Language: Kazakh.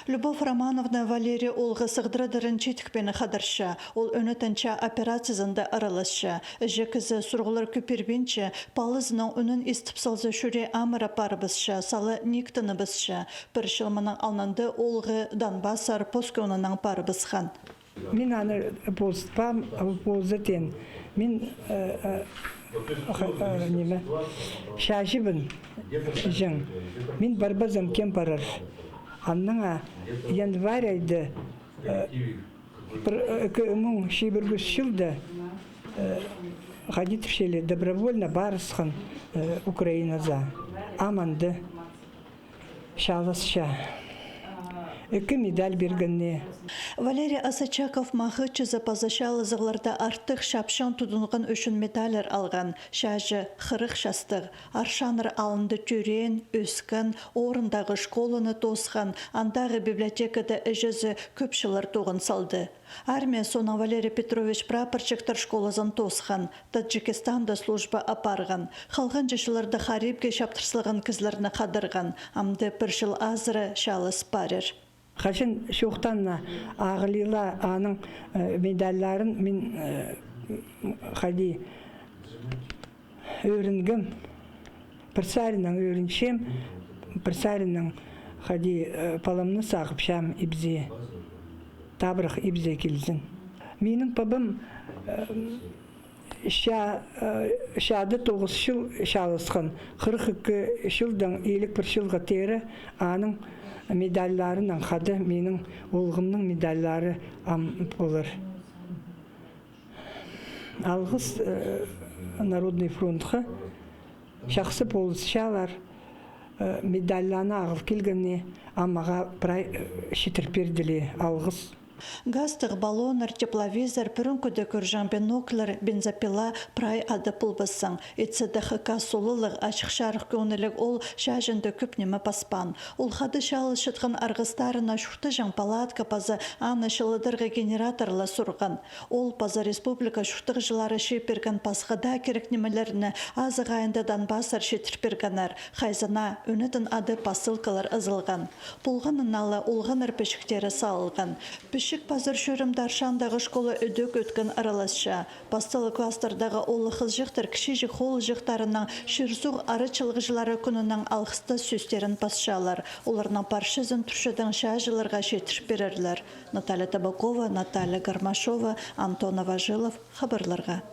Любовь Романовна Валерия Олғы сығдырадырын четікпені қадырша, ол өнітінші операциясында араласша. Жекізі сұрғылар көпербенші, палызының үнін істіпсалзы шүре амыра парыбызша, салы никтіні бізша. Бір шылмының алнанды Олғы Данбасар посконының парыбызхан. Мен аны болспам, болзатен. Мен шашыбын жың. Мен барбазам кем барар. Анныңа январь айды мың шибіргіз жылда ғадитовшелі добровольно барысқан Украиназа. Аманды шалысша. Екі медаль бергенне. Валерий Асачаков мағычы запазашалы зығларда артық шапшан тұдынған үшін медалер алған. Шажы қырық шастық. Аршаныр алынды түрен, өскен, орындағы школыны тосқан, андағы библиотекада әжізі көпшілер тоғын салды. Армия сона Валерий Петрович прапорчиктар школазан тосқан, Таджикистанда служба апарған. Қалған жешілерді харибге шаптырсылған кізлеріні қадырған, амды бір жыл азыры шалыс барыр. Қашын шоқтанна ағылила аның медальларын мен қади өрінгім, бірсарының өріншем, бірсарының қади паламны сағып шам ибзе, табырық ибзе келзін. Менің пабым шады 9 жыл шалысқан, 42 жылдан елік бір жылға тері аның медальларын қады, менің олғымның медальлары болыр. Алғыз Народный фронтқа шақсы полысшалар медальланы ағыл келгенне амаға прай шетірперділі алғыз. Гастық, баллонар, тепловизор, пірінкуді көржан биноклер, бензопила прай ады пұлбысын. Етседі қықа солылық, ашық шарық көңілік ол шажынды көпнемі паспан. Ол қады шалы шытқын арғыстарына шүрті жан палатка пазы аны шылыдырғы генераторлы сұрған. Ол пазы республика шүртіғ жылары шеперген пасқыда керекнемелеріні азық айында Данбасар шетірпергенер. Қайзына өнетін ады пасылкалар ызылған. Пұлғанын алы олған әрпешіктері салылған. Пішік пазыр шөрім даршандағы школы өдік өткен араласша. Басталы кластардағы олы қылжықтыр кіші қол жықтарының шүрсуғ ары чылғыжылары күнінің алғысты сөстерін пасшалар. Оларының паршызын түршідің шажыларға шетіріп берерлер. Наталья Табакова, Наталья Гармашова, Антон Аважилов хабарларға.